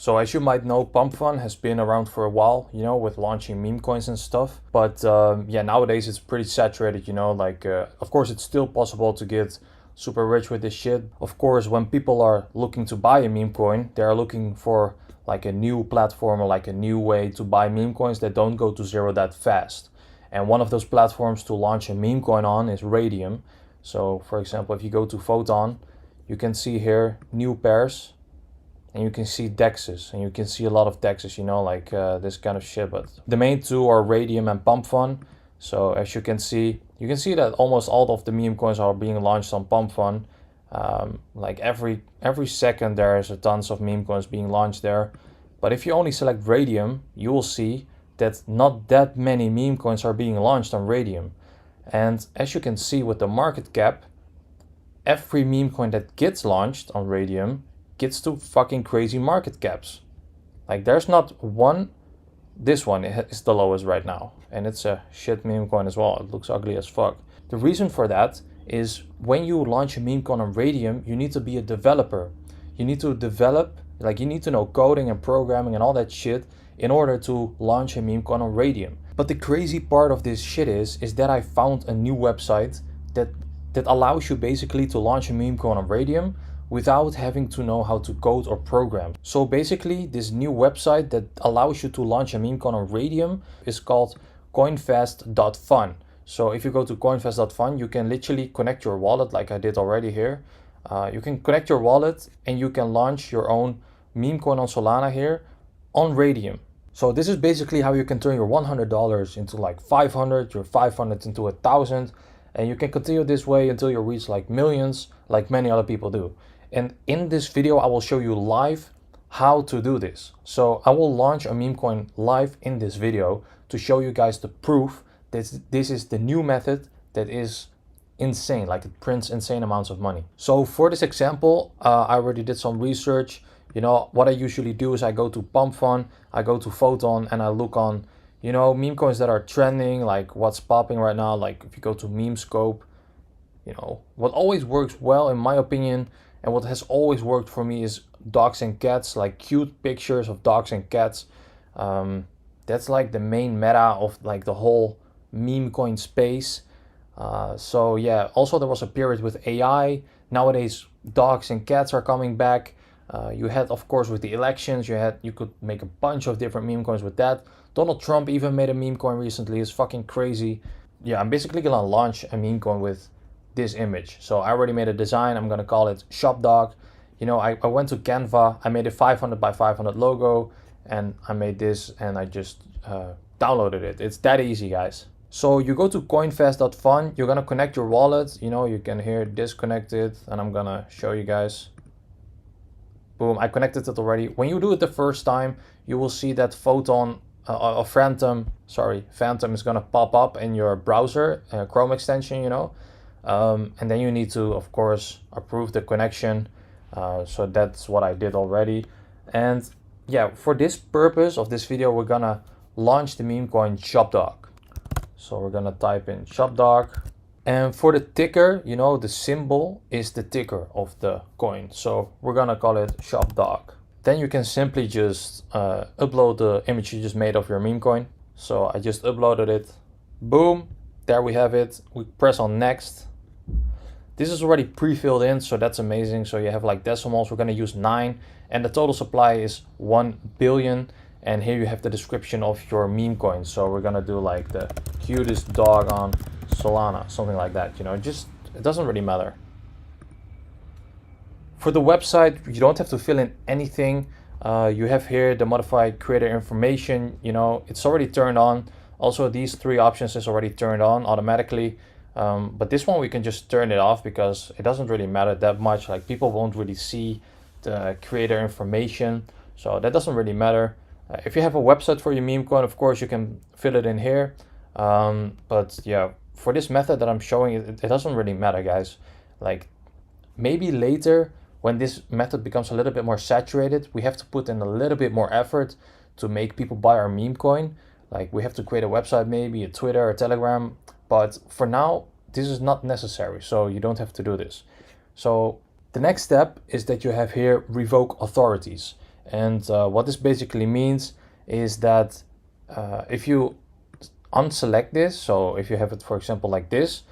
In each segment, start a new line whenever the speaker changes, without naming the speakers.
So as you might know, Pump.Fun has been around for a while, you know, with launching meme coins and stuff. But yeah, nowadays it's pretty saturated, you know, like of course it's still possible to get super rich with this shit. Of course, when people are looking to buy a meme coin, they are looking for like a new platform or like a new way to buy meme coins that don't go to zero that fast. And one of those platforms to launch a meme coin on is Radium. So for example, if you go to Photon, you can see here new pairs. And you can see dexes, and you can see a lot of dexes, you know, like this kind of shit. But the main two are Radium and Pump.Fun. So as you can see that almost all of the meme coins are being launched on Pump.Fun. Like every second there is a tons of meme coins being launched there. But if you only select Radium, you will see that not that many meme coins are being launched on Radium. And as you can see with the market cap, every meme coin that gets launched on Radium gets to fucking crazy market caps. Like there's not one. This one is the lowest right now, and it's a shit meme coin as well. It looks ugly as fuck. The reason for that is when you launch a meme coin on Radium, you need to be a developer. You need to develop, like you need to know coding and programming and all that shit in order to launch a meme coin on Radium. But the crazy part of this shit is that I found a new website that allows you basically to launch a meme coin on Radium without having to know how to code or program. So basically this new website that allows you to launch a meme coin on Radium is called coinsfast.fun. So if you go to coinsfast.fun, you can literally connect your wallet like I did already here. You can connect your wallet and you can launch your own meme coin on Solana here on Radium. So this is basically how you can turn your $100 into like 500, your 500 into 1,000, and you can continue this way until you reach like millions, like many other people do. And in this video, I will show you live how to do this. So I will launch a meme coin live in this video to show you guys the proof that this is the new method that is insane, like it prints insane amounts of money. So for this example, I already did some research. You know, what I usually do is I go to Pump.Fun, I go to Photon, and I look on, you know, meme coins that are trending, like what's popping right now. Like if you go to Memescope, you know, what always works well in my opinion, and what has always worked for me is dogs and cats, like cute pictures of dogs and cats. That's like the main meta of like the whole meme coin space. So yeah, also there was a period with AI. Nowadays, dogs and cats are coming back. You had, of course, with the elections, you could make a bunch of different meme coins with that. Donald Trump even made a meme coin recently. It's fucking crazy. Yeah, I'm basically gonna launch a meme coin with this image. So I already made a design. I'm gonna call it Shop Dog. You know, I went to Canva, I made a 500 by 500 logo, and I made this, and I just downloaded it. It's that easy, guys. So you go to coinfast.fun, you're gonna connect your wallet. You know, you can hear disconnected, and I'm gonna show you guys. Boom, I connected it already. When you do it the first time, you will see that Phantom is gonna pop up in your browser, Chrome extension, you know. And then you need to, of course, approve the connection. So that's what I did already. And yeah, for this purpose of this video, we're gonna launch the meme coin ShopDog. So we're gonna type in ShopDog. And for the ticker, you know, the symbol is the ticker of the coin. So we're gonna call it ShopDog. Then you can simply just upload the image you just made of your meme coin. So I just uploaded it. Boom, there we have it. We press on next. This is already pre-filled in, so that's amazing. So you have like decimals, we're gonna use 9, and the total supply is 1 billion. And here you have the description of your meme coin. So we're gonna do like the cutest dog on Solana, something like that, you know, it doesn't really matter. For the website, you don't have to fill in anything. You have here the modified creator information, you know, it's already turned on. Also, these 3 options is already turned on automatically. But this one we can just turn it off because it doesn't really matter that much. Like people won't really see the creator information, so that doesn't really matter. If you have a website for your meme coin, of course you can fill it in here. But yeah, for this method that I'm showing, it doesn't really matter, guys. Like maybe later when this method becomes a little bit more saturated, we have to put in a little bit more effort to make people buy our meme coin. Like we have to create a website, maybe a Twitter or Telegram. But for now, this is not necessary, so you don't have to do this. So the next step is that you have here revoke authorities. And what this basically means is that if you unselect this, so if you have it, for example, like this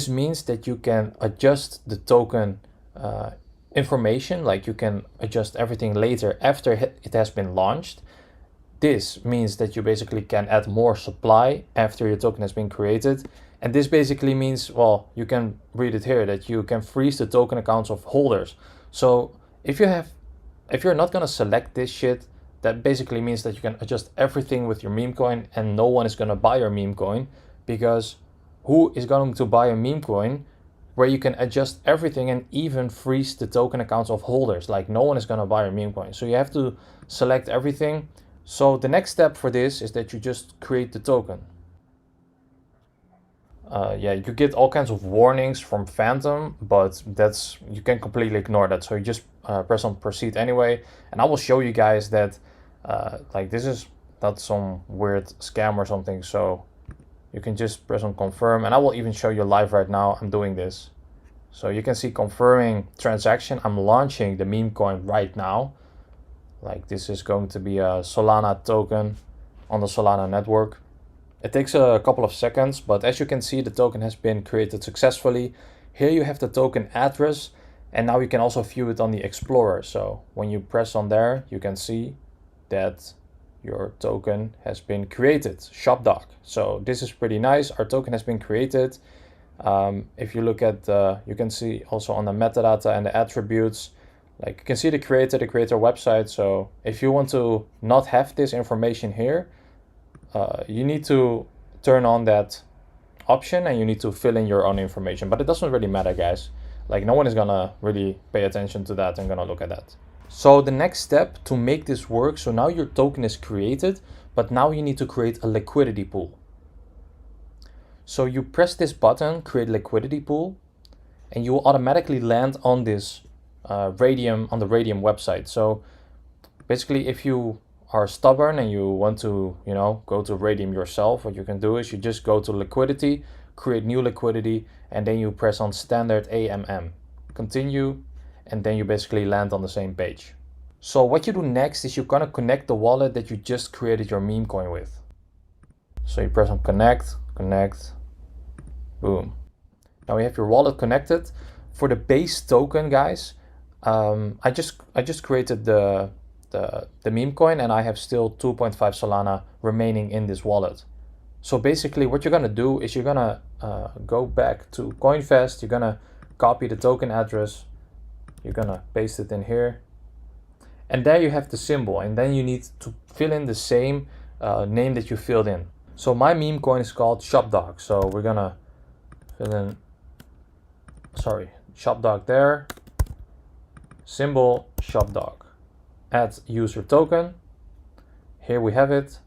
means that you can adjust the token information, like you can adjust everything later after it has been launched. This means that you basically can add more supply after your token has been created. And this basically means, well, you can read it here, that you can freeze the token accounts of holders. So if you're not gonna select this shit, that basically means that you can adjust everything with your meme coin and no one is gonna buy your meme coin, because who is going to buy a meme coin where you can adjust everything and even freeze the token accounts of holders? Like, no one is gonna buy a meme coin. So you have to select everything. So the next step for this is that you just create the token. Yeah, you get all kinds of warnings from Phantom, but you can completely ignore that. So you just press on proceed anyway. And I will show you guys that like this is not some weird scam or something. So you can just press on confirm, and I will even show you live right now. I'm doing this. So you can see confirming transaction. I'm launching the meme coin right now. Like, this is going to be a Solana token on the Solana network. It takes a couple of seconds, but as you can see, the token has been created successfully. Here you have the token address, and now you can also view it on the Explorer. So when you press on there, you can see that your token has been created, shop.doc. So this is pretty nice. Our token has been created. If you look at, you can see also on the metadata and the attributes, like you can see the creator website. So if you want to not have this information here, you need to turn on that option and you need to fill in your own information. But it doesn't really matter, guys. Like, no one is gonna really pay attention to that and gonna look at that. So the next step to make this work, so now your token is created, but now you need to create a liquidity pool. So you press this button, create liquidity pool, and you will automatically land on this Radium, on the Radium website. So basically, if you are stubborn and you want to, you know, go to Radium yourself, what you can do is you just go to liquidity, create new liquidity, and then you press on standard AMM, continue, and then you basically land on the same page. So what you do next is you're gonna connect the wallet that you just created your meme coin with. So you press on connect, boom. Now we have your wallet connected. For the base token, guys, I just created the meme coin, and I have still 2.5 Solana remaining in this wallet. So basically what you're gonna do is you're gonna go back to CoinFast, you're gonna copy the token address, you're gonna paste it in here, and there you have the symbol, and then you need to fill in the same name that you filled in. So my meme coin is called shop.doc, so we're gonna fill in, shop.doc there, symbol shop.doc, add user token, here we have it,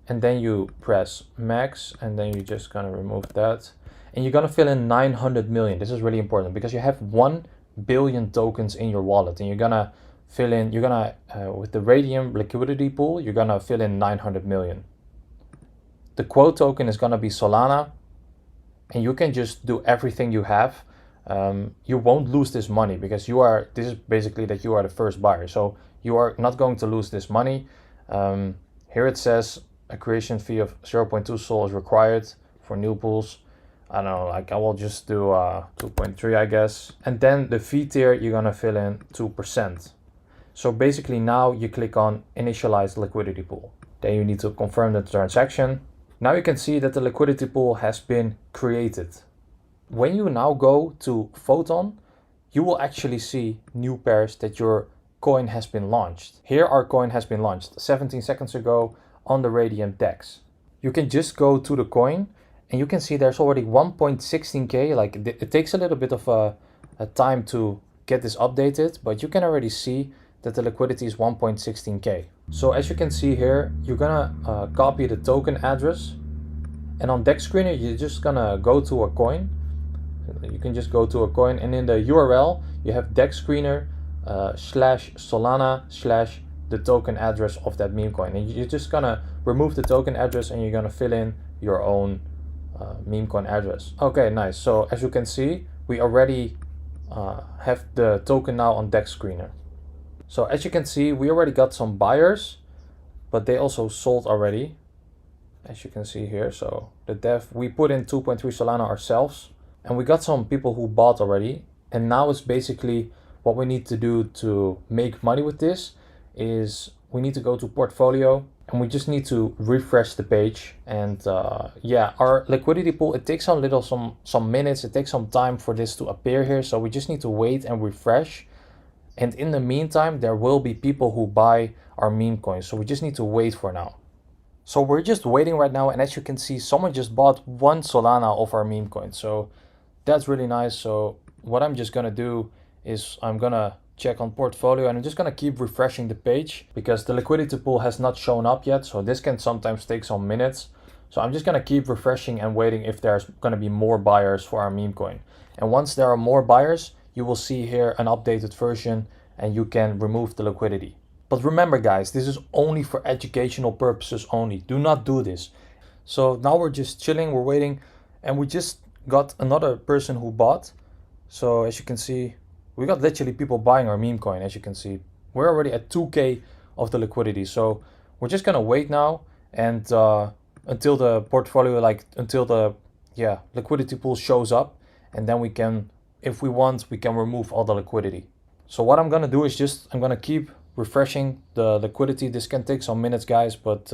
and then you press max, and then you're just gonna remove that, and you're gonna fill in 900 million. This is really important because you have 1 billion tokens in your wallet, and you're gonna fill in, with the Radium liquidity pool, you're gonna fill in 900 million. The quote token is gonna be Solana, and you can just do everything you have. You won't lose this money because this is basically that you are the first buyer. So you are not going to lose this money. Here it says a creation fee of 0.2 Sol is required for new pools. I don't know, like I will just do 2.3, I guess. And then the fee tier, you're gonna fill in 2%. So basically now you click on initialize liquidity pool. Then you need to confirm the transaction. Now you can see that the liquidity pool has been created. When you now go to Photon, you will actually see new pairs that your coin has been launched. Here our coin has been launched 17 seconds ago on the Radium DEX. You can just go to the coin and you can see there's already 1.16k. Like it takes a little bit of a time to get this updated, but you can already see that the liquidity is 1.16k. So as you can see here, you're gonna copy the token address, and on DEX Screener you're just gonna go to a coin. You can just go to a coin, and in the URL you have DEX Screener /Solana/ the token address of that meme coin, and you're just gonna remove the token address and you're gonna fill in your own meme coin address. Okay, nice. So as you can see, we already have the token now on DEX Screener. So as you can see, we already got some buyers, but they also sold already, as you can see here. So the dev, we put in 2.3 Solana ourselves, and we got some people who bought already. And now it's basically what we need to do to make money with this is we need to go to portfolio and we just need to refresh the page. And yeah, our liquidity pool, it takes some minutes, it takes some time for this to appear here. So we just need to wait and refresh. And in the meantime, there will be people who buy our meme coins. So we just need to wait for now. So we're just waiting right now. And as you can see, someone just bought 1 Solana of our meme coin. So that's really nice. So what I'm just gonna do is I'm gonna check on portfolio and I'm just gonna keep refreshing the page because the liquidity pool has not shown up yet. So this can sometimes take some minutes. So I'm just gonna keep refreshing and waiting if there's gonna be more buyers for our meme coin. And once there are more buyers, you will see here an updated version and you can remove the liquidity. But remember guys, this is only for educational purposes only. Do not do this. So now we're just chilling, we're waiting, and we just got another person who bought. So as you can see, we got literally people buying our meme coin. As you can see, we're already at 2K of the liquidity. So we're just gonna wait now and until the portfolio, until the liquidity pool shows up, and then we can, if we want, we can remove all the liquidity. So what I'm gonna do is I'm gonna keep refreshing the liquidity. This can take some minutes, guys, but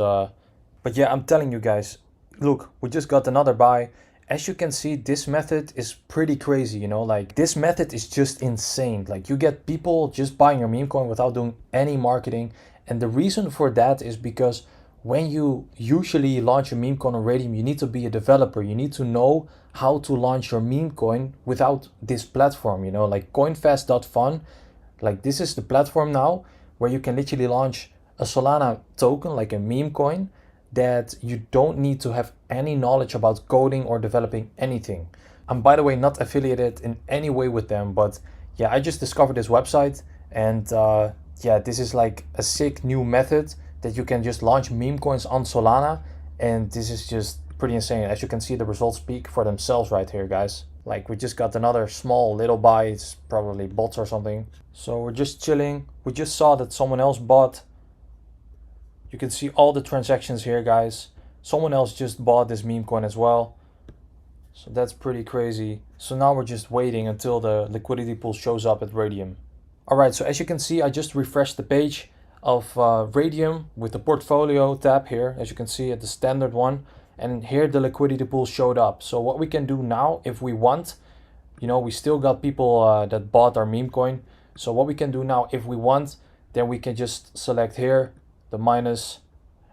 yeah, I'm telling you guys, look, we just got another buy. As you can see, this method is pretty crazy, you know, like this method is just insane. Like you get people just buying your meme coin without doing any marketing. And the reason for that is because when you usually launch a meme coin on Radium, you need to be a developer. You need to know how to launch your meme coin without this platform, you know, like coinsfast.fun. Like this is the platform now where you can literally launch a Solana token, like a meme coin, that you don't need to have any knowledge about coding or developing anything. I'm, by the way, not affiliated in any way with them, but yeah, I just discovered this website and yeah, this is like a sick new method that you can just launch meme coins on Solana, and this is just pretty insane. As you can see, the results speak for themselves right here, guys. Like we just got another small little buy, it's probably bots or something. So we're just chilling. We just saw that someone else bought. You can see all the transactions here, guys. Someone else just bought this meme coin as well. So that's pretty crazy. So now we're just waiting until the liquidity pool shows up at Radium. All right, so as you can see, I just refreshed the page of Radium with the portfolio tab here. As you can see at the standard one. And here the liquidity pool showed up. So what we can do now, if we want, you know, we still got people that bought our meme coin. So what we can do now, if we want, then we can just select here the minus,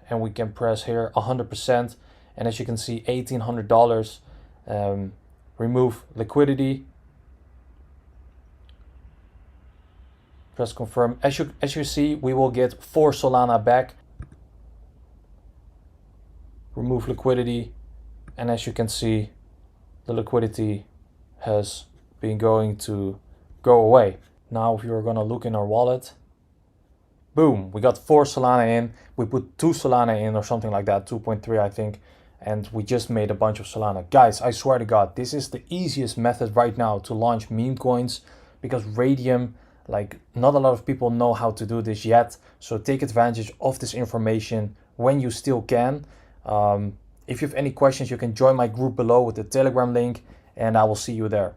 and we can press here 100%. And as you can see, $1,800. Remove liquidity. Press confirm. As you see, we will get 4 Solana back. Remove liquidity, and as you can see, the liquidity has been going to go away. Now if you're gonna look in our wallet, boom, we got 4 Solana in. We put 2 Solana in or something like that, 2.3 I think, and we just made a bunch of Solana. Guys, I swear to God, this is the easiest method right now to launch meme coins, because Radium, like not a lot of people know how to do this yet. So take advantage of this information when you still can. If you have any questions, you can join my group below with the Telegram link, and I will see you there.